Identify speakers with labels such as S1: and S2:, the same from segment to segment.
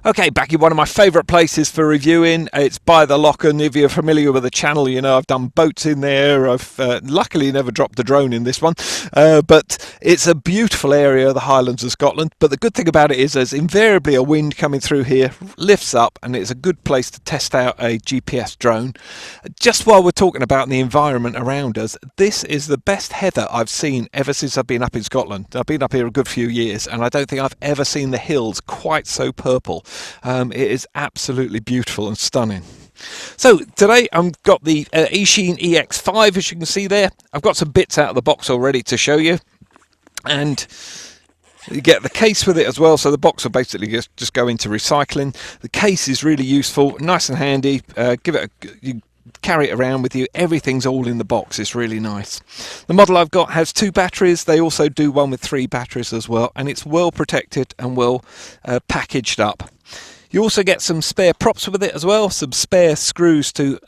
S1: Okay, back in one of my favourite places for reviewing. It's by the Locken. If you're familiar with the channel, you know I've done boats in there. I've luckily never dropped a drone in this one, but it's a beautiful area of the Highlands of Scotland. But the good thing about it is there's invariably a wind coming through here, lifts up, and it's a good place to test out a GPS drone. Just while we're talking about the environment around us, this is the best heather I've seen ever since I've been up in Scotland. I've been up here a good few years, and I don't think I've ever seen the hills quite so purple. It is absolutely beautiful and stunning. So today I've got the Eachine EX5, as you can see there. I've got some bits out of the box already to show you, and you get the case with it as well. So the box will basically just go into recycling. The case is really useful, nice and handy. You carry it around with you. Everything's all in the box. It's really nice. The model I've got has 2 batteries. They also do one with 3 batteries as well, and it's well protected and well packaged up. You also get some spare props with it as well, some spare screws to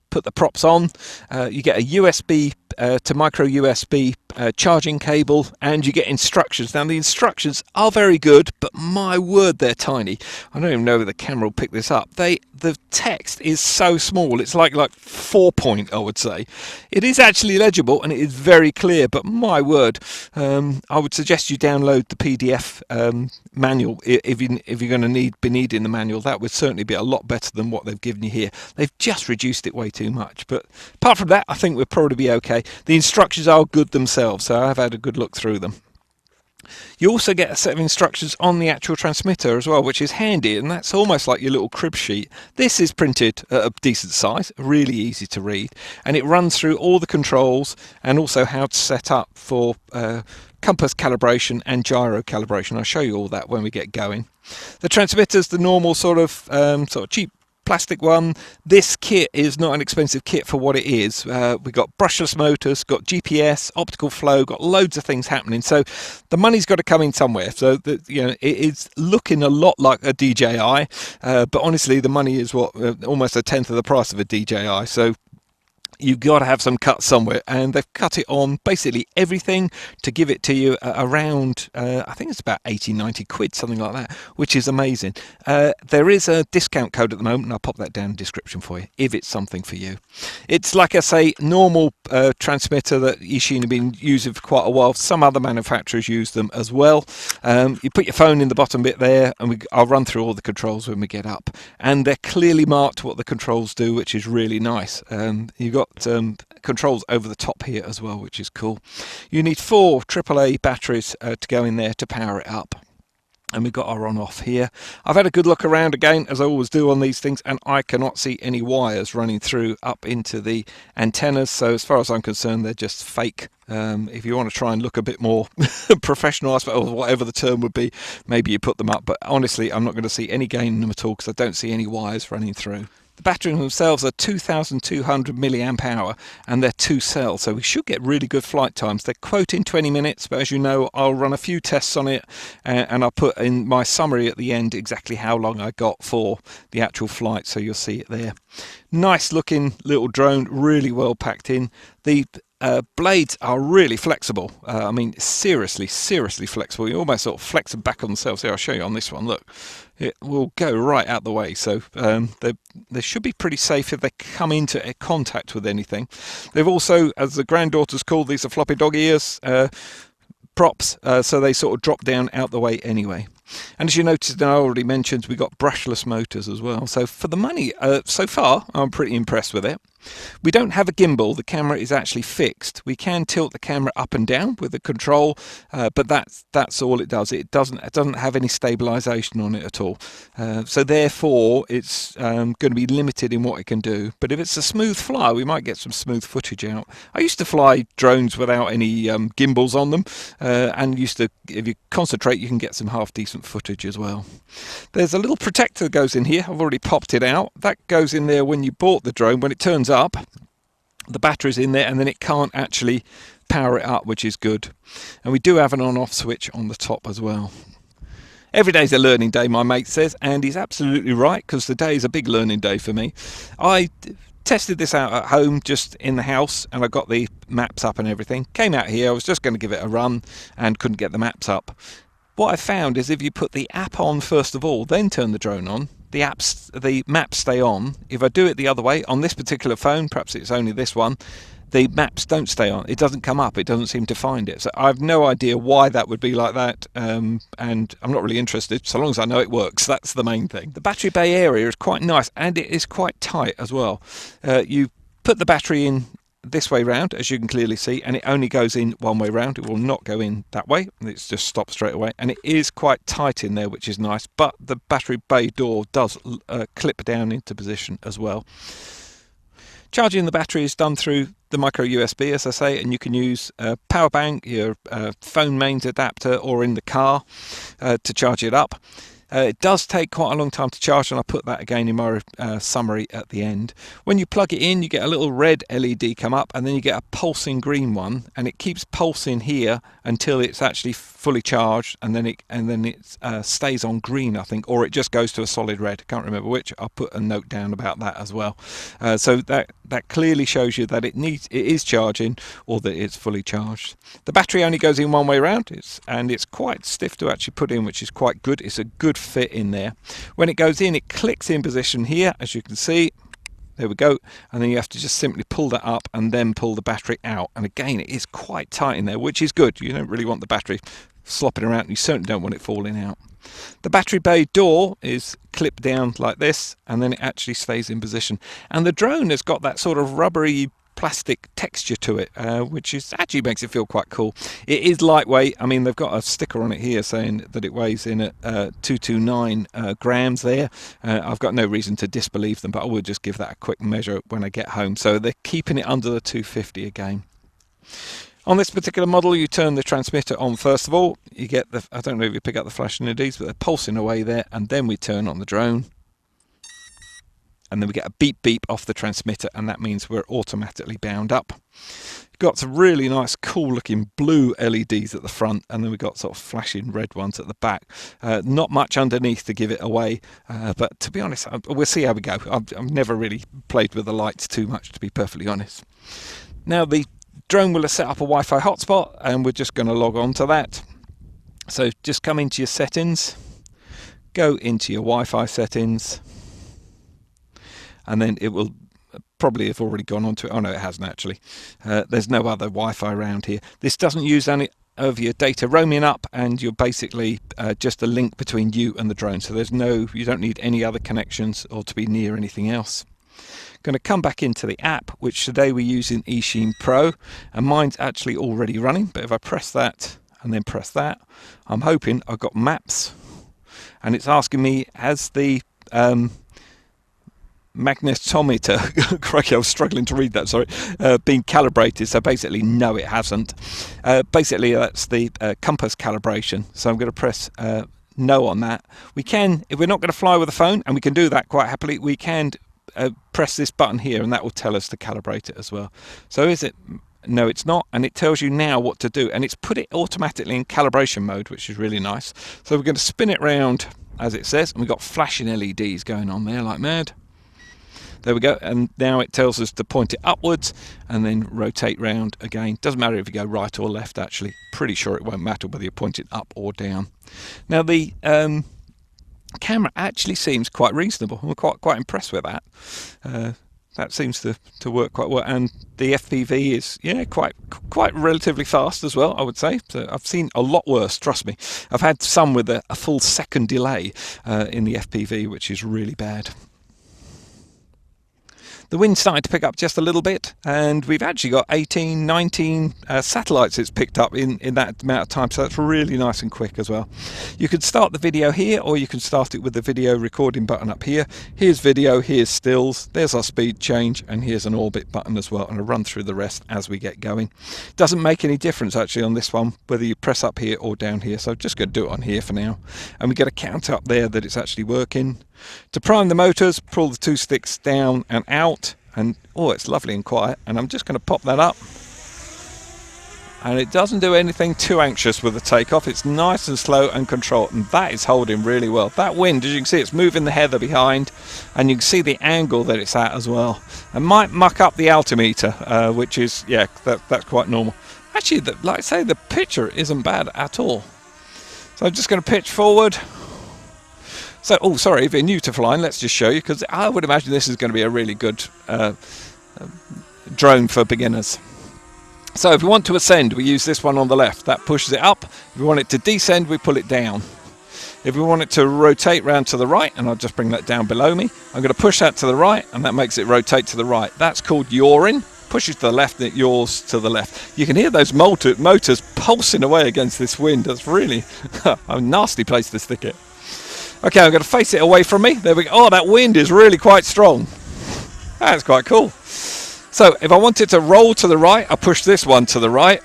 S1: put the props on. You get a USB to micro USB charging cable, and you get instructions. Now the instructions are very good, but my word, they're tiny. I don't even know if the camera will pick this up. The text is so small. It's like 4 point, I would say. It is actually legible and it is very clear, but my word, I would suggest you download the PDF manual if you're going to be needing the manual. That would certainly be a lot better than what they've given you here. They've just reduced it way too much, but apart from that, I think we'll probably be okay. The instructions are good themselves, so I've had a good look through them. You also get a set of instructions on the actual transmitter as well, which is handy, and that's almost like your little crib sheet. This is printed at a decent size, really easy to read, and it runs through all the controls and also how to set up for compass calibration and gyro calibration. I'll show you all that when we get going. The transmitter's the normal sort of cheap plastic one. This kit is not an expensive kit for what it is. We've got brushless motors, got GPS, optical flow, got loads of things happening. So the money's got to come in somewhere. So it is looking a lot like a DJI, but honestly, the money is almost a tenth of the price of a DJI. So you've got to have some cuts somewhere, and they've cut it on basically everything to give it to you around I think it's about 80-90 quid, something like that, which is amazing. There is a discount code at the moment, and I'll pop that down in the description for you if it's something for you. It's, like I say, normal transmitter that Eachine have been using for quite a while. Some other manufacturers use them as well. You put your phone in the bottom bit there, and I'll run through all the controls when we get up, and they're clearly marked what the controls do, which is really nice. You've got controls over the top here as well, which is cool. You need 4 AAA batteries to go in there to power it up. And we've got our on-off here. I've had a good look around again, as I always do on these things, and I cannot see any wires running through up into the antennas. So as far as I'm concerned, they're just fake. If you want to try and look a bit more professional, I suppose, or whatever the term would be, maybe you put them up. But honestly, I'm not going to see any gain in them at all, because I don't see any wires running through. The batteries themselves are 2,200 milliamp hour, and they're 2 cells, so we should get really good flight times. They're quoting 20 minutes, but as you know, I'll run a few tests on it, and I'll put in my summary at the end exactly how long I got for the actual flight, so you'll see it there. Nice looking little drone, really well packed in. The blades are really flexible. I mean, seriously flexible. You almost sort of flex them back on themselves. Here, I'll show you on this one. Look, it will go right out the way. So they should be pretty safe if they come into contact with anything. They've also, as the granddaughters call these, are floppy dog ears props, so they sort of drop down out the way anyway. And as you noticed, I already mentioned, we got brushless motors as well. So for the money, so far, I'm pretty impressed with it. We don't have a gimbal. The camera is actually fixed. We can tilt the camera up and down with the control, but that's all it does. It doesn't have any stabilization on it at all. So therefore, it's going to be limited in what it can do. But if it's a smooth fly, we might get some smooth footage out. I used to fly drones without any gimbals on them, and if you concentrate, you can get some half decent footage as well. There's a little protector that goes in here. I've already popped it out. That goes in there when you bought the drone. When it turns up, the battery's in there, and then it can't actually power it up, which is good. And we do have an on-off switch on the top as well. Every day's a learning day, my mate says, and he's absolutely right, because the day is a big learning day for me. I tested this out at home, just in the house, and I got the maps up and everything. Came out here, I was just going to give it a run and couldn't get the maps up. What I found is if you put the app on first of all, then turn the drone on, the maps stay on. If I do it the other way, on this particular phone, perhaps it's only this one, the maps don't stay on. It doesn't come up. It doesn't seem to find it. So I have no idea why that would be like that, and I'm not really interested, so long as I know it works. That's the main thing. The battery bay area is quite nice, and it is quite tight as well. You put the battery in this way round, as you can clearly see, and it only goes in one way round. It will not go in that way. It's just stopped straight away, and it is quite tight in there, which is nice, but the battery bay door does clip down into position as well. Charging the battery is done through the micro USB, as I say, and you can use a power bank, your phone mains adapter, or in the car to charge it up. It does take quite a long time to charge, and I'll put that again in my summary at the end. When you plug it in, you get a little red LED come up, and then you get a pulsing green one, and it keeps pulsing here until it's actually fully charged, and then it stays on green, I think, or it just goes to a solid red. I can't remember which. I'll put a note down about that as well. So that clearly shows you that it is charging, or that it's fully charged. The battery only goes in one way round, and it's quite stiff to actually put in, which is quite good. It's a good fit in there. When it goes in, it clicks in position here, as you can see. There we go, and then you have to just simply pull that up and then pull the battery out, and again it is quite tight in there, which is good. You don't really want the battery slopping around, and you certainly don't want it falling out. The battery bay door is clipped down like this, and then it actually stays in position, and the drone has got that sort of rubbery plastic texture to it, which actually makes it feel quite cool. It is lightweight. I mean, they've got a sticker on it here saying that it weighs in at 229 grams there. I've got no reason to disbelieve them, but I will just give that a quick measure when I get home. So they're keeping it under the 250 again. On this particular model, you turn the transmitter on first of all. You get I don't know if you pick up the flashing LEDs, but they're pulsing away there, and then we turn on the drone. And then we get a beep beep off the transmitter, and that means we're automatically bound up. Got some really nice cool looking blue LEDs at the front, and then we've got sort of flashing red ones at the back. Not much underneath to give it away, but to be honest, we'll see how we go. I've never really played with the lights too much, to be perfectly honest. Now the drone will have set up a Wi-Fi hotspot, and we're just going to log on to that. So just come into your settings, go into your Wi-Fi settings, and then it will probably have already gone on to it. Oh no, it hasn't actually. There's no other Wi-Fi around here. This doesn't use any of your data roaming up, and you're basically just a link between you and the drone. So you don't need any other connections or to be near anything else. Going to come back into the app, which today we're using Eachine Pro, and mine's actually already running. But if I press that and then press that, I'm hoping I've got maps, and it's asking me, has the magnetometer, crikey, I was struggling to read that, sorry, being calibrated. So basically no, it hasn't. Basically that's the compass calibration, so I'm going to press no on that. We can, if we're not going to fly with a phone, and we can do that quite happily, we can press this button here, and that will tell us to calibrate it as well. So is it? No, it's not, and it tells you now what to do, and it's put it automatically in calibration mode, which is really nice. So we're going to spin it round as it says, and we've got flashing LEDs going on there like mad. There we go, and now it tells us to point it upwards and then rotate round again. Doesn't matter if you go right or left, actually. Pretty sure it won't matter whether you point it up or down. Now the camera actually seems quite reasonable. I'm quite impressed with that. That seems to work quite well, and the FPV is quite relatively fast as well, I would say. So I've seen a lot worse, trust me. I've had some with a full second delay in the FPV, which is really bad. The wind's starting to pick up just a little bit, and we've actually got 18, 19 satellites it's picked up in that amount of time, so that's really nice and quick as well. You can start the video here, or you can start it with the video recording button up here. Here's video, here's stills, there's our speed change, and here's an orbit button as well, and I'll run through the rest as we get going. Doesn't make any difference actually on this one, whether you press up here or down here, so I'm just going to do it on here for now. And we get a count up there that it's actually working. To prime the motors, pull the two sticks down and out, and oh, it's lovely and quiet, and I'm just going to pop that up, and it doesn't do anything too anxious with the takeoff. It's nice and slow and controlled, and that is holding really well. That wind, as you can see, it's moving the heather behind, and you can see the angle that it's at as well. It might muck up the altimeter, which is, that's quite normal. Actually, like I say, the picture isn't bad at all. So I'm just going to pitch forward. So, oh, sorry, if you're new to flying, let's just show you, because I would imagine this is going to be a really good drone for beginners. So if we want to ascend, we use this one on the left. That pushes it up. If we want it to descend, we pull it down. If we want it to rotate round to the right, and I'll just bring that down below me, I'm going to push that to the right, and that makes it rotate to the right. That's called yawing. Pushes to the left, and it yaws to the left. You can hear those motors pulsing away against this wind. That's really a nasty place to stick it. Okay, I'm going to face it away from me. There we go. Oh, that wind is really quite strong. That's quite cool. So if I want it to roll to the right, I push this one to the right.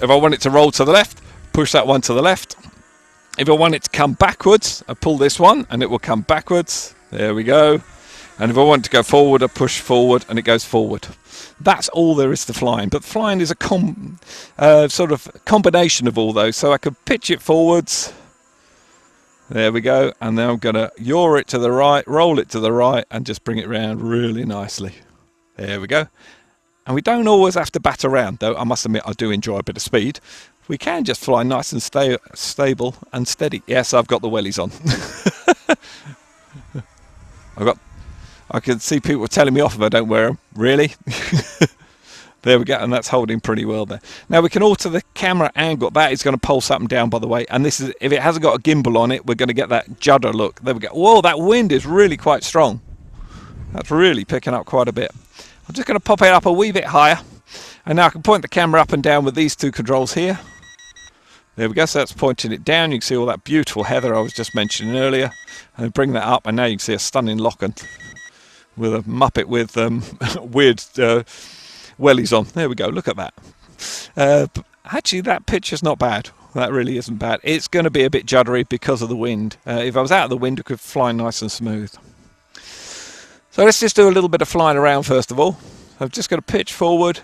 S1: If I want it to roll to the left, push that one to the left. If I want it to come backwards, I pull this one and it will come backwards. There we go. And if I want it to go forward, I push forward and it goes forward. That's all there is to flying. But flying is a sort of combination of all those. So I could pitch it forwards. There we go. And then I'm going to yaw it to the right, roll it to the right, and just bring it round really nicely. There we go. And we don't always have to bat around, though. I must admit, I do enjoy a bit of speed. We can just fly nice and stable and steady. Yes, I've got the wellies on. I can see people telling me off if I don't wear them. Really? There we go, and that's holding pretty well there. Now we can alter the camera angle. That is going to pulse up and down, by the way. And this is, if it hasn't got a gimbal on it, we're going to get that judder look. There we go. Whoa, that wind is really quite strong. That's really picking up quite a bit. I'm just going to pop it up a wee bit higher. And now I can point the camera up and down with these two controls here. There we go, so that's pointing it down. You can see all that beautiful heather I was just mentioning earlier. And bring that up, and now you can see a stunning lock-on with a Muppet with weird wellies on. There we go, look at that. Actually, that picture's not bad. That really isn't bad. It's going to be a bit juddery because of the wind. If I was out of the wind, it could fly nice and smooth. So let's just do a little bit of flying around first of all. I'm just going to pitch forward.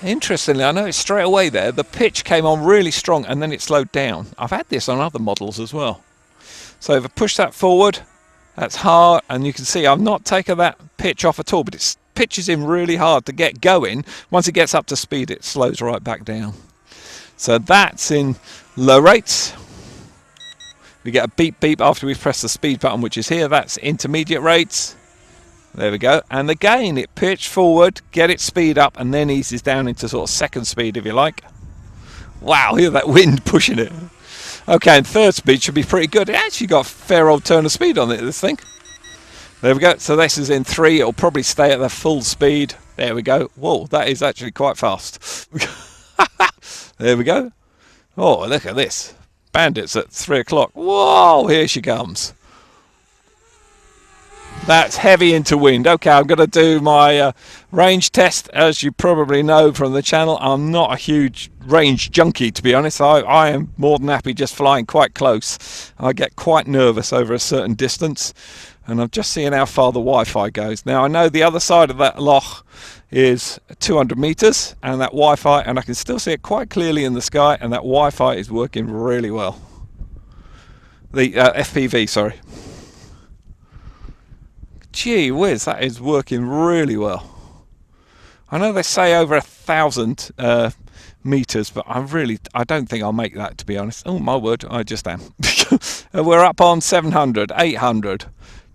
S1: Interestingly, I noticed straight away there, the pitch came on really strong and then it slowed down. I've had this on other models as well. So if I push that forward, that's hard, and you can see I've not taken that pitch off at all, but it pitches in really hard to get going. Once it gets up to speed, it slows right back down. So that's in low rates. We get a beep beep after we've pressed the speed button, which is here. That's intermediate rates. There we go. And again, it pitched forward, get its speed up, and then eases down into sort of second speed, if you like. Wow, hear that wind pushing it. Okay, and third speed should be pretty good. It actually got a fair old turn of speed on it, this thing. There we go. So this is in 3. It'll probably stay at the full speed. There we go. Whoa, that is actually quite fast. There we go. Oh, look at this. Bandits at 3 o'clock. Whoa, here she comes. That's heavy into wind. Okay, I'm going to do my range test. As you probably know from the channel, I'm not a huge range junkie, to be honest. I am more than happy just flying quite close. I get quite nervous over a certain distance, and I'm just seeing how far the Wi-Fi goes. Now, I know the other side of that loch is 200 meters, and that Wi-Fi, and I can still see it quite clearly in the sky, and that Wi-Fi is working really well. The FPV, sorry. Gee whiz, that is working really well. I know they say over 1,000 meters, but I don't think I'll make that, to be honest. Oh my word, I just am. We're up on 700, 800,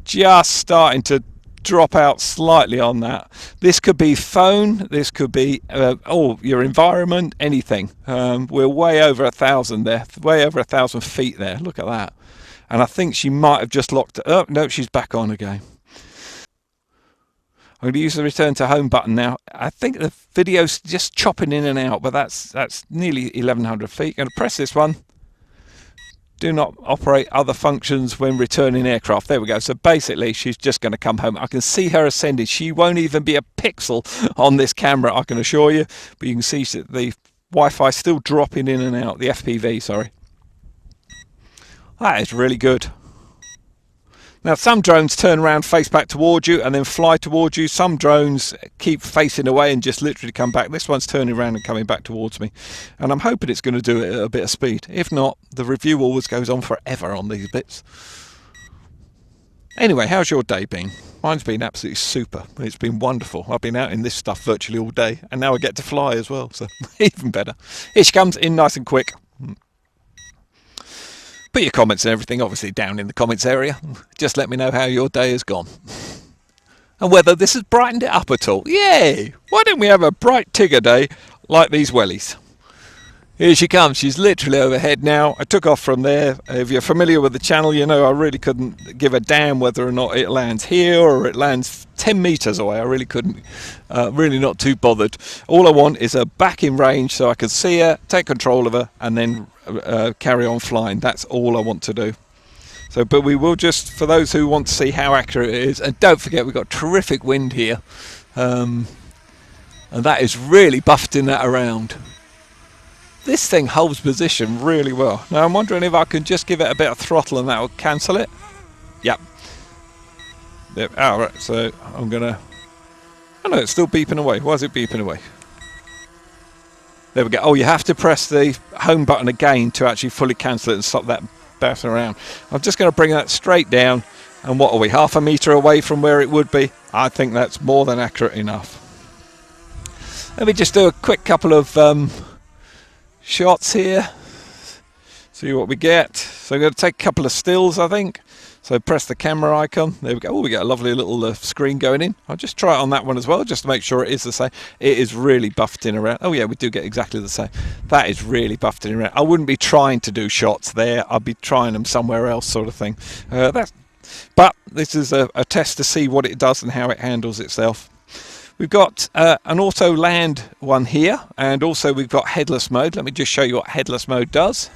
S1: just starting to drop out slightly on that. This could be phone, this could be your environment, anything. We're way over 1,000 there, way over 1,000 feet there. Look at that. And I think she might have just locked it up. No, she's back on again. I'm going to use the return to home button now. I think the video's just chopping in and out, but that's nearly 1,100 feet. I'm going to press this one. Do not operate other functions when returning aircraft. There we go. So basically, she's just going to come home. I can see her ascending. She won't even be a pixel on this camera, I can assure you. But you can see the Wi-Fi still dropping in and out. The FPV, sorry. That is really good. Now, some drones turn around, face back towards you, and then fly towards you. Some drones keep facing away and just literally come back. This one's turning around and coming back towards me. And I'm hoping it's going to do it at a bit of speed. If not, the review always goes on forever on these bits. Anyway, how's your day been? Mine's been absolutely super. It's been wonderful. I've been out in this stuff virtually all day, and now I get to fly as well, so even better. Here she comes, in nice and quick. Put your comments and everything obviously down in the comments area. Just let me know how your day has gone. And whether this has brightened it up at all. Yay! Why don't we have a bright Tigger day like these wellies? Here she comes. She's literally overhead now. I took off from there. If you're familiar with the channel, you know I really couldn't give a damn whether or not it lands here or it lands 10 meters away. I really couldn't. Really not too bothered. All I want is her back in range so I can see her, take control of her, and then carry on flying. That's all I want to do. So, but we will just, for those who want to see how accurate it is, and don't forget we've got terrific wind here, and that is really buffeting that around. This thing holds position really well. Now I'm wondering if I can just give it a bit of throttle and that will cancel it. Yep. Yep. Oh, right. So I'm gonna. Oh no, it's still beeping away. Why is it beeping away? There we go. Oh, you have to press the home button again to actually fully cancel it and stop that bouncing around. I'm just going to bring that straight down. And what are we? Half a metre away from where it would be? I think that's more than accurate enough. Let me just do a quick couple of shots here, see what we get. So I'm going to take a couple of stills, I think. So press the camera icon. There we go. Oh, we get a lovely little screen going in. I'll just try it on that one as well, just to make sure it is the same. It is really buffeting around. Oh yeah, we do get exactly the same. That is really buffeting around. I wouldn't be trying to do shots there. I'd be trying them somewhere else, sort of thing. But this is a test to see what it does and how it handles itself. We've got an auto land one here, and also we've got headless mode. Let me just show you what headless mode does.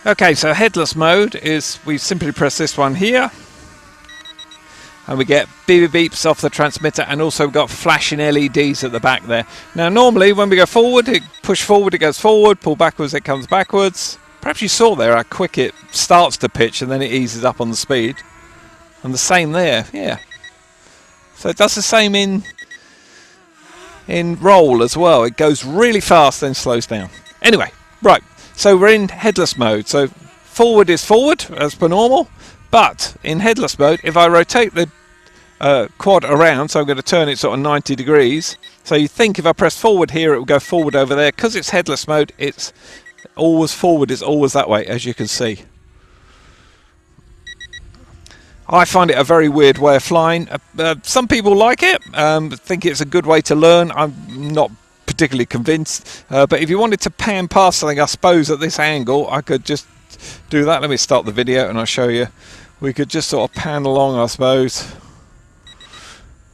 S1: Okay, so headless mode is, we simply press this one here, and we get beep beeps off the transmitter, and also we've got flashing LEDs at the back there. Now normally when we go forward, push forward, it goes forward, pull backwards, it comes backwards. Perhaps you saw there how quick it starts to pitch and then it eases up on the speed. And the same there, yeah. So it does the same in roll as well. It goes really fast, then slows down. Anyway, right. So we're in headless mode. So forward is forward as per normal, but in headless mode, if I rotate the quad around, so I'm going to turn it sort of 90 degrees. So you think if I press forward here, it will go forward over there. Because it's headless mode, it's always forward. It's always that way, as you can see. I find it a very weird way of flying. Some people like it, think it's a good way to learn. I'm not particularly convinced. But if you wanted to pan past something, I suppose at this angle, I could just do that. Let me start the video and I'll show you. We could just sort of pan along, I suppose.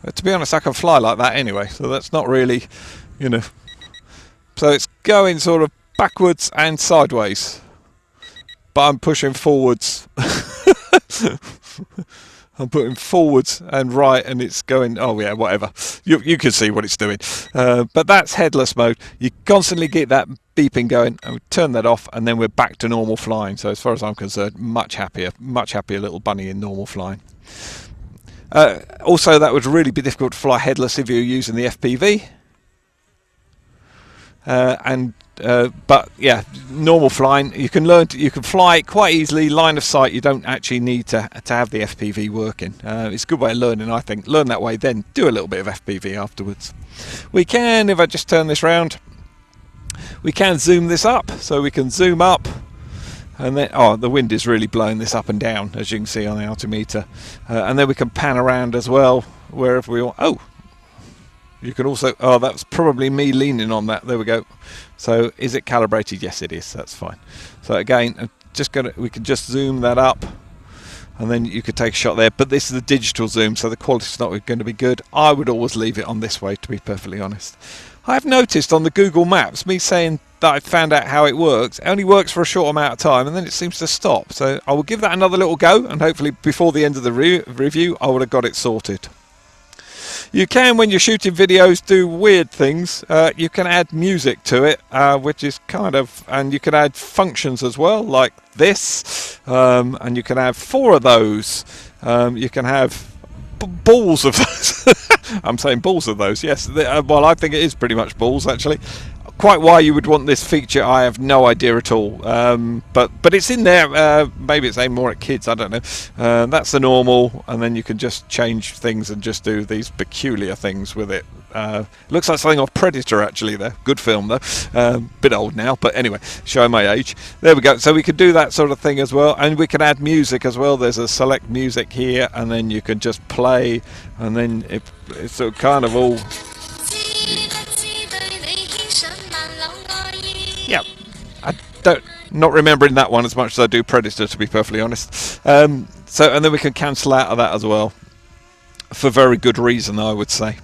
S1: But to be honest, I can fly like that anyway, so that's not really, you know. So it's going sort of backwards and sideways. But I'm pushing forwards. I'm putting forwards and right, and it's going, oh yeah, whatever. You can see what it's doing. But that's headless mode. You constantly get that beeping going, and we turn that off, and then we're back to normal flying. So as far as I'm concerned, much happier little bunny in normal flying. Also, that would really be difficult to fly headless if you're using the FPV. But yeah, normal flying, you can fly quite easily, line of sight. You don't actually need to have the FPV working. It's a good way of learning, I think. Learn that way, then do a little bit of FPV afterwards. We can, if I just turn this round, we can zoom this up. So we can zoom up, and then, oh, the wind is really blowing this up and down, as you can see on the altimeter. And then we can pan around as well, wherever we want. Oh! You can also, oh, that's probably me leaning on that. There we go. So is it calibrated? Yes, it is. That's fine. So again, we can just zoom that up, and then you could take a shot there. But this is a digital zoom, so the quality's not going to be good. I would always leave it on this way, to be perfectly honest. I've noticed on the Google Maps, me saying that I found out how it works, it only works for a short amount of time, and then it seems to stop. So I will give that another little go, and hopefully before the end of the review, I would have got it sorted. You can, when you're shooting videos, do weird things. You can add music to it, which is kind of, and you can add functions as well, like this, and you can have 4 of those. You can have balls of those. I'm saying balls of those, yes. Well, I think it is pretty much balls, actually. Quite why you would want this feature, I have no idea at all. But it's in there. Maybe it's aimed more at kids, I don't know. That's the normal, and then you can just change things and just do these peculiar things with it. Looks like something off Predator, actually. There, good film though. Bit old now, but anyway, showing my age. There we go. So we could do that sort of thing as well, and we can add music as well. There's a select music here, and then you can just play, and then it's sort of kind of all. Yeah, not remembering that one as much as I do Predator, to be perfectly honest. And then we can cancel out of that as well, for very good reason, I would say.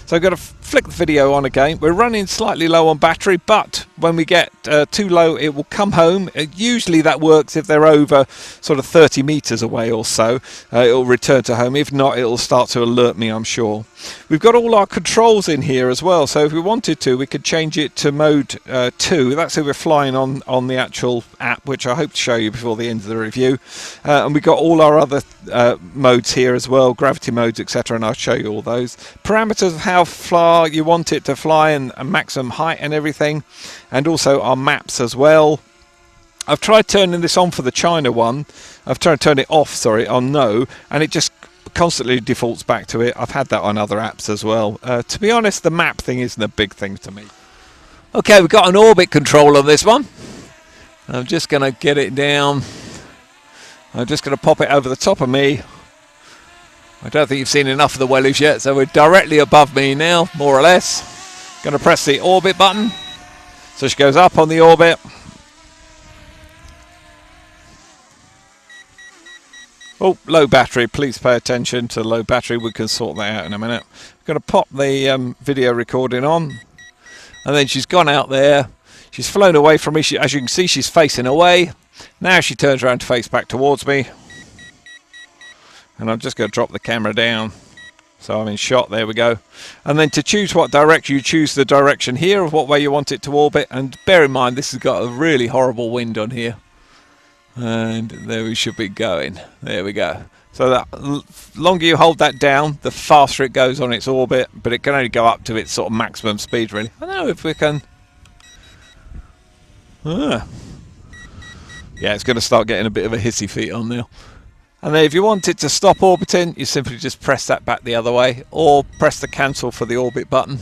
S1: So I've got to flick the video on again. We're running slightly low on battery, but when we get too low, it will come home. Usually that works if they're over sort of 30 meters away or so. It'll return to home. If not, it'll start to alert me, I'm sure. We've got all our controls in here as well, so if we wanted to, we could change it to mode 2. That's if we're flying on the actual app, which I hope to show you before the end of the review. And we've got all our other modes here as well, gravity modes, etc., and I'll show you all those. Parameters of how far you want it to fly, and maximum height and everything, and also our maps as well. I've tried turning this on for the China one. I've tried to turn it off, sorry, on no, and it just constantly defaults back to it. I've had that on other apps as well. To be honest, the map thing isn't a big thing to me. Okay, we've got an orbit control on this one. I'm just going to get it down. I'm just going to pop it over the top of me. I don't think you've seen enough of the wellies yet, so we're directly above me now, more or less. Going to press the orbit button. So she goes up on the orbit. Oh, low battery. Please pay attention to low battery. We can sort that out in a minute. I'm going to pop the video recording on. And then she's gone out there. She's flown away from me. As you can see, she's facing away. Now she turns around to face back towards me. And I'm just going to drop the camera down. So I'm in shot. There we go. And then to choose what direction, you choose the direction here of what way you want it to orbit. And bear in mind, this has got a really horrible wind on here. And there we should be going. There we go. So the longer you hold that down, the faster it goes on its orbit, but it can only go up to its sort of maximum speed, really. I don't know if we can. Yeah, it's going to start getting a bit of a hissy fit on now. And then if you want it to stop orbiting, you simply just press that back the other way, or press the cancel for the orbit button.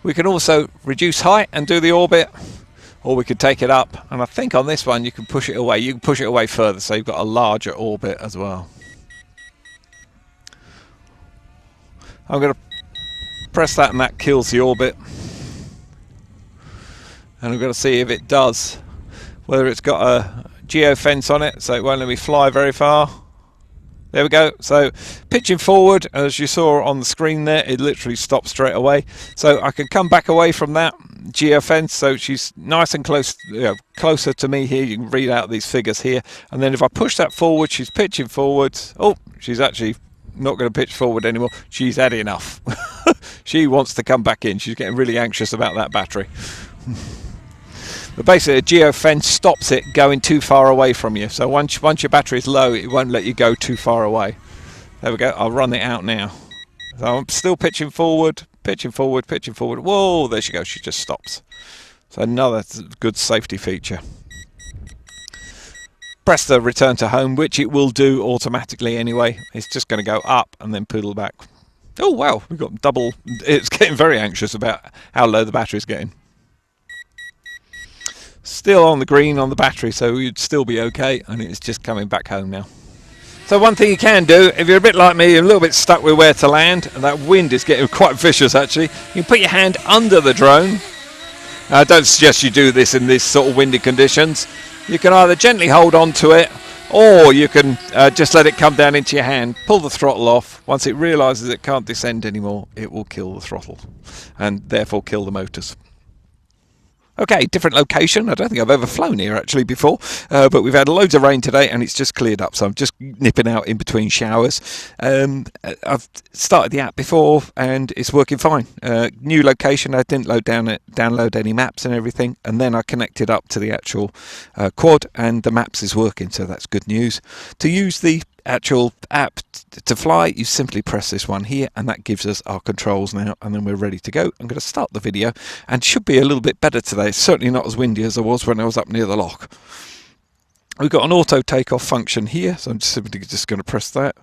S1: We can also reduce height and do the orbit, or we could take it up, and I think on this one you can push it away. You can push it away further, so you've got a larger orbit as well. I'm going to press that, and that kills the orbit. And I'm going to see if it does, whether it's got a geofence on it, so it won't let me fly very far. There we go. So pitching forward, as you saw on the screen there, it literally stopped straight away. So I can come back away from that geofence, so she's nice and close, closer to me here. You can read out these figures here, and then if I push that forward, she's pitching forwards. Oh, she's actually not going to pitch forward anymore. She's had enough. She wants to come back in. She's getting really anxious about that battery. But basically, a geofence stops it going too far away from you. So once your battery is low, it won't let you go too far away. There we go. I'll run it out now. So I'm still pitching forward, pitching forward, pitching forward. Whoa, there she goes. She just stops. So another good safety feature. Press the return to home, which it will do automatically anyway. It's just going to go up and then pedal back. Oh, wow. We've got double. It's getting very anxious about how low the battery's getting. Still on the green on the battery, so you'd still be okay, and it's just coming back home now. So one thing you can do, if you're a bit like me, you're a little bit stuck with where to land, and that wind is getting quite vicious actually, you can put your hand under the drone. I don't suggest you do this in these sort of windy conditions. You can either gently hold on to it, or you can just let it come down into your hand, pull the throttle off. Once it realises it can't descend anymore, it will kill the throttle, and therefore kill the motors. Okay, different location. I don't think I've ever flown here actually before, but we've had loads of rain today and it's just cleared up, so I'm just nipping out in between showers. I've started the app before and it's working fine. New location, I didn't download any maps and everything, and then I connected up to the actual quad and the maps is working, so that's good news. To use the actual app to fly, you simply press this one here, and that gives us our controls now, and then we're ready to go. I'm going to start the video, and should be a little bit better today. It's certainly not as windy as I was when I was up near the lock. We've got an auto takeoff function here, so I'm simply just going to press that.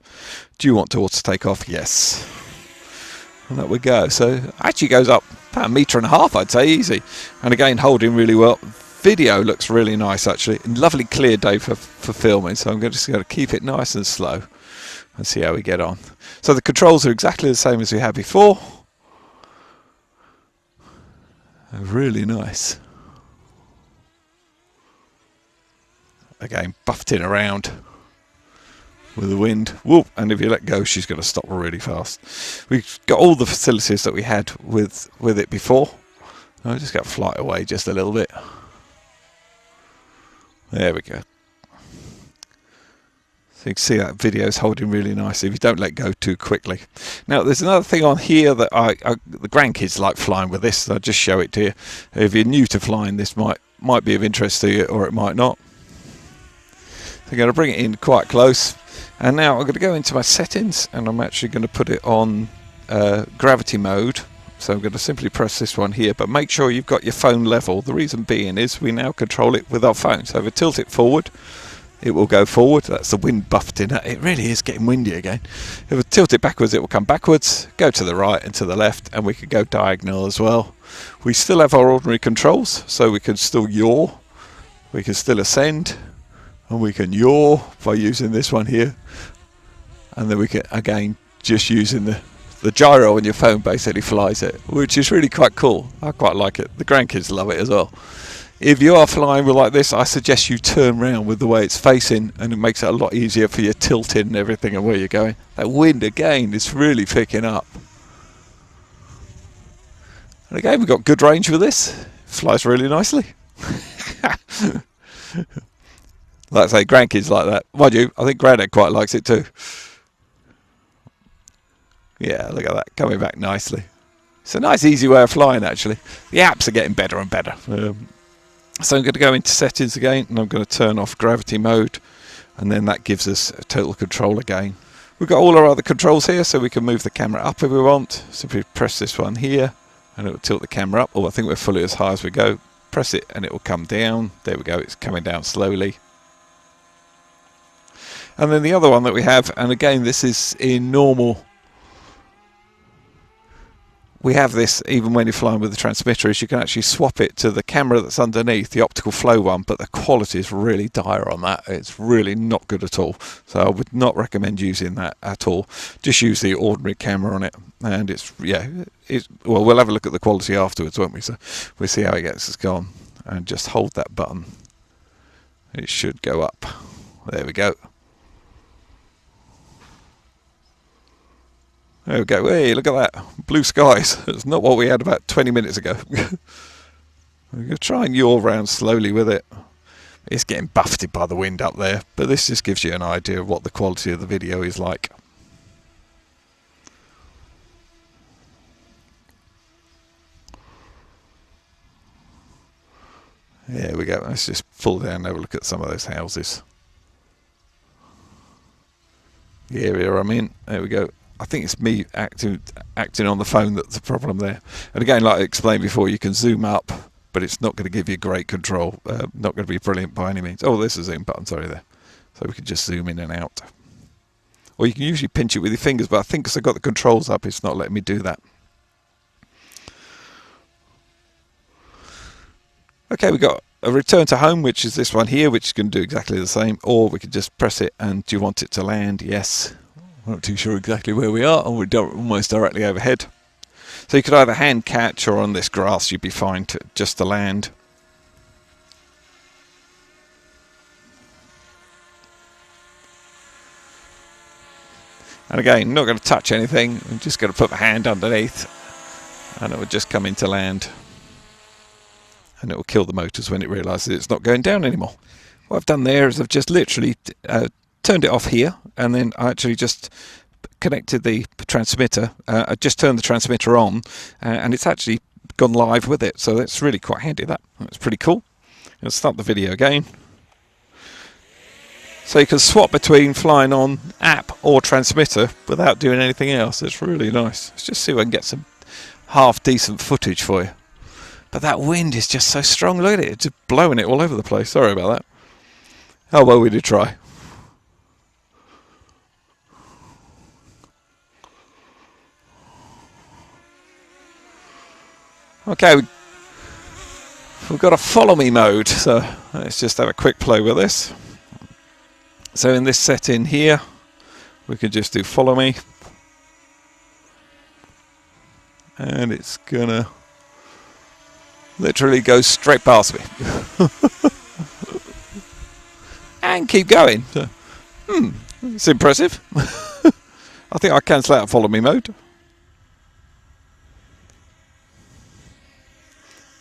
S1: Do you want to auto take off? Yes. And there we go. So actually goes up about 1.5 meters, I'd say, easy. And again, holding really well. Video looks really nice actually. Lovely clear day for filming, so I'm just going to keep it nice and slow and see how we get on. So the controls are exactly the same as we had before. They're really nice. Again, buffeting around with the wind. Whoop, and if you let go, she's going to stop really fast. We've got all the facilities that we had with it before. I'm just going to fly away just a little bit. There we go. So you can see that video's holding really nicely if you don't let go too quickly. Now there's another thing on here that the grandkids like flying with this, so I'll just show it to you. If you're new to flying, this might be of interest to you, or it might not. So I'm going to bring it in quite close, and now I'm going to go into my settings, and I'm actually going to put it on gravity mode. So I'm going to simply press this one here, but make sure you've got your phone level. The reason being is we now control it with our phone. So if I tilt it forward, it will go forward. That's the wind buffeting. It really is getting windy again. If I tilt it backwards, it will come backwards, go to the right and to the left, and we can go diagonal as well. We still have our ordinary controls, so we can still yaw, we can still ascend, and we can yaw by using this one here. And then we can, again, just using the gyro on your phone basically flies it, which is really quite cool. I quite like it. The grandkids love it as well. If you are flying with like this, I suggest you turn around with the way it's facing, and it makes it a lot easier for your tilting and everything and where you're going. That wind again is really picking up. And again, we've got good range with this. Flies really nicely. Like I say, grandkids like that. Mind you, I think Granddad quite likes it too. Yeah, look at that, coming back nicely. It's a nice, easy way of flying, actually. The apps are getting better and better. So I'm going to go into settings again, and I'm going to turn off gravity mode, and then that gives us a total control again. We've got all our other controls here, so we can move the camera up if we want. Simply press this one here, and it will tilt the camera up. Oh, I think we're fully as high as we go. Press it, and it will come down. There we go, it's coming down slowly. And then the other one that we have, and again, this is in normal. We have this even when you're flying with the transmitter, is you can actually swap it to the camera that's underneath, the optical flow one, but the quality is really dire on that. It's really not good at all. So I would not recommend using that at all. Just use the ordinary camera on it. And it's, yeah, well, we'll have a look at the quality afterwards, won't we? So we'll see how it gets us going. And just hold that button. It should go up. There we go. There we go. Hey, look at that. Blue skies. It's not what we had about 20 minutes ago. We're going to try and yaw around slowly with it. It's getting buffeted by the wind up there, but this just gives you an idea of what the quality of the video is like. There we go. Let's just pull down and have a look at some of those houses. The area I'm in. There we go. I think it's me acting on the phone that's the problem there. And again, like I explained before, you can zoom up, but it's not going to give you great control. Not going to be brilliant by any means. Oh, there's a zoom button, sorry there. So we can just zoom in and out. Or you can usually pinch it with your fingers, but I think because I've got the controls up, it's not letting me do that. Okay, we've got a return to home, which is this one here, which is going to do exactly the same. Or we can just press it, and do you want it to land? Yes. I'm not too sure exactly where we are, and we're almost directly overhead. So you could either hand catch, or on this grass you'd be fine just to land. And again, not going to touch anything. I'm just going to put my hand underneath, and it will just come into land. And it will kill the motors when it realises it's not going down anymore. What I've done there is I've just literally turned it off here, and then I actually just connected the transmitter. I just turned the transmitter on, and it's actually gone live with it. So that's really quite handy. That's pretty cool. I'll start the video again. So you can swap between flying on app or transmitter without doing anything else. It's really nice. Let's just see if I can get some half decent footage for you. But that wind is just so strong. Look at it. It's just blowing it all over the place. Sorry about that. How well we did try. Okay, we've got a follow me mode. So let's just have a quick play with this. So in this setting here, we could just do follow me. And it's gonna literally go straight past me. And keep going. So, it's impressive. I think I cancel out follow me mode.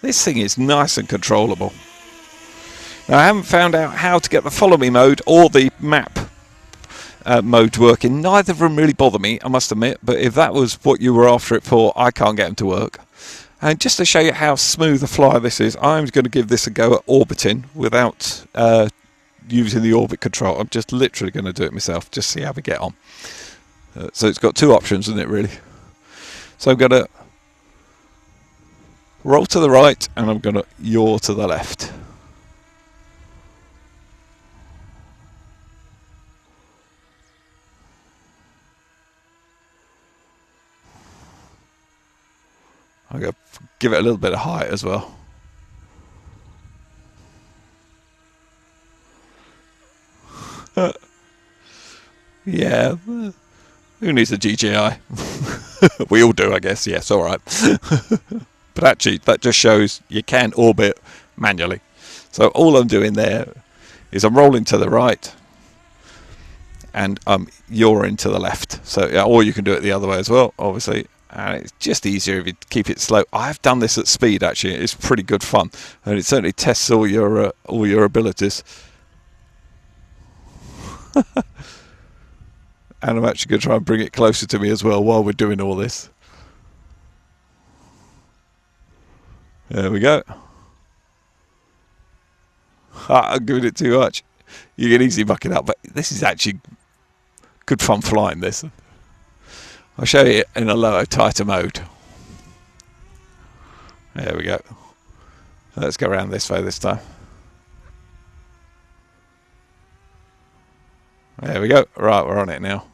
S1: This thing is nice and controllable. Now, I haven't found out how to get the follow me mode or the map mode working. Neither of them really bother me, I must admit, but if that was what you were after it for, I can't get them to work. And just to show you how smooth a flyer this is, I'm going to give this a go at orbiting without using the orbit control. I'm just literally going to do it myself, just see how we get on. So it's got two options, isn't it, really? So I'm going to roll to the right and I'm going to yaw to the left. I'm going to give it a little bit of height as well. Yeah, who needs a DJI? We all do, I guess. Yes, all right. But actually, that just shows you can orbit manually. So all I'm doing there is I'm rolling to the right and I'm yawing to the left. So, yeah, or you can do it the other way as well, obviously. And it's just easier if you keep it slow. I've done this at speed, actually. It's pretty good fun, and it certainly tests all your abilities. And I'm actually going to try and bring it closer to me as well while we're doing all this. There we go. I'm giving it too much. You can easily muck it up, but this is actually good fun flying this. I'll show you in a lower, tighter mode. There we go. Let's go around this way this time. There we go. Right, we're on it now.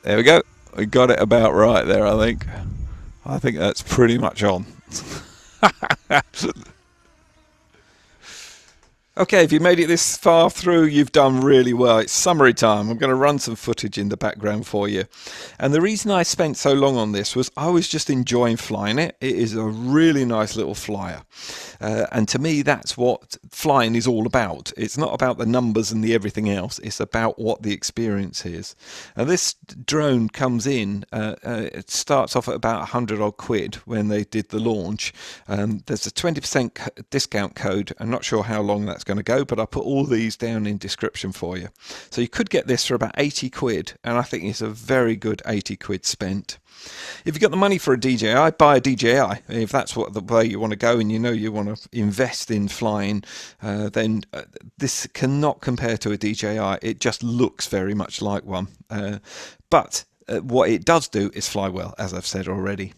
S1: There we go. We got it about right there, I think. I think that's pretty much on. Okay, if you made it this far through, you've done really well. It's summary time. I'm going to run some footage in the background for you. And the reason I spent so long on this was I was just enjoying flying it. It is a really nice little flyer. And to me, that's what flying is all about. It's not about the numbers and the everything else. It's about what the experience is. And this drone comes in, it starts off at about 100 odd quid when they did the launch. There's a 20% discount code. I'm not sure how long that's going to go, but I'll put all these down in description for you. So you could get this for about 80 quid, and I think it's a very good 80 quid spent. If you've got the money for a DJI, buy a DJI. If that's what the way you want to go and you know you want to invest in flying, then this cannot compare to a DJI. It just looks very much like one. But what it does do is fly well, as I've said already.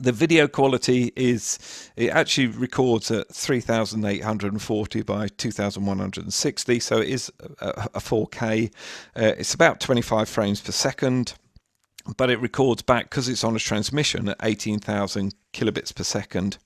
S1: The video quality it actually records at 3840 by 2160, so it is a 4K. It's about 25 frames per second, but it records back, because it's on a transmission, at 18,000 kilobits per second.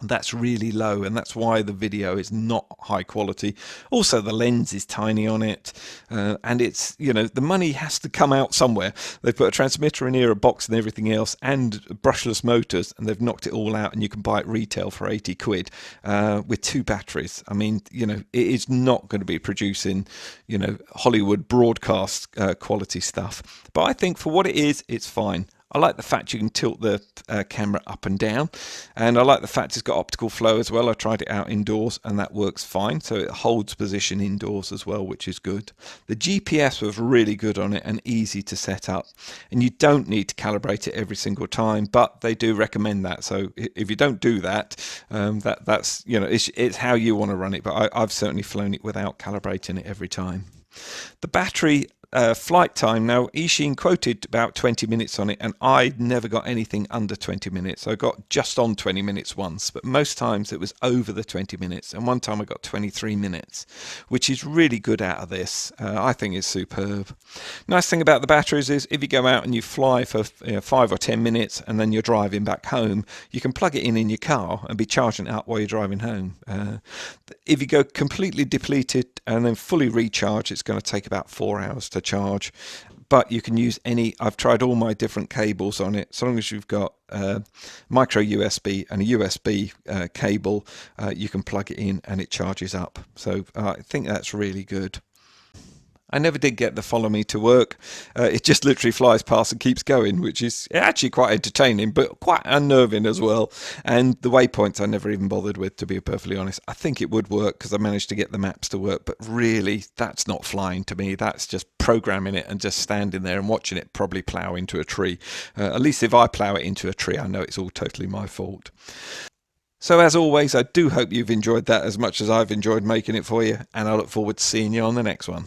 S1: That's really low, and that's why the video is not high quality. Also, the lens is tiny on it, and it's, you know, the money has to come out somewhere. They've put a transmitter in here, a box and everything else, and brushless motors, and they've knocked it all out, and you can buy it retail for 80 quid with 2 batteries. I mean, you know, it is not going to be producing, you know, Hollywood broadcast quality stuff. But I think for what it is, it's fine. I like the fact you can tilt the camera up and down, and I like the fact it's got optical flow as well. I tried it out indoors and that works fine, so it holds position indoors as well, which is good. The GPS was really good on it and easy to set up, and you don't need to calibrate it every single time, but they do recommend that. So if you don't do that, that's, you know, it's how you want to run it, but I've certainly flown it without calibrating it every time. The battery flight time, now Eachine quoted about 20 minutes on it, and I never got anything under 20 minutes. I got just on 20 minutes once, but most times it was over the 20 minutes, and one time I got 23 minutes, which is really good out of this. I think it's superb. Nice thing about the batteries is if you go out and you fly for 5 or 10 minutes and then you're driving back home, you can plug it in your car and be charging it up while you're driving home. If you go completely depleted and then fully recharge, it's going to take about 4 hours to charge, but you can use any. I've tried all my different cables on it. So long as you've got micro USB and a USB cable, you can plug it in and it charges up. So I think that's really good. I never did get the follow me to work. It just literally flies past and keeps going, which is actually quite entertaining, but quite unnerving as well. And the waypoints I never even bothered with, to be perfectly honest. I think it would work because I managed to get the maps to work, but really, that's not flying to me. That's just programming it and just standing there and watching it probably plough into a tree. At least if I plough it into a tree, I know it's all totally my fault. So as always, I do hope you've enjoyed that as much as I've enjoyed making it for you, and I look forward to seeing you on the next one.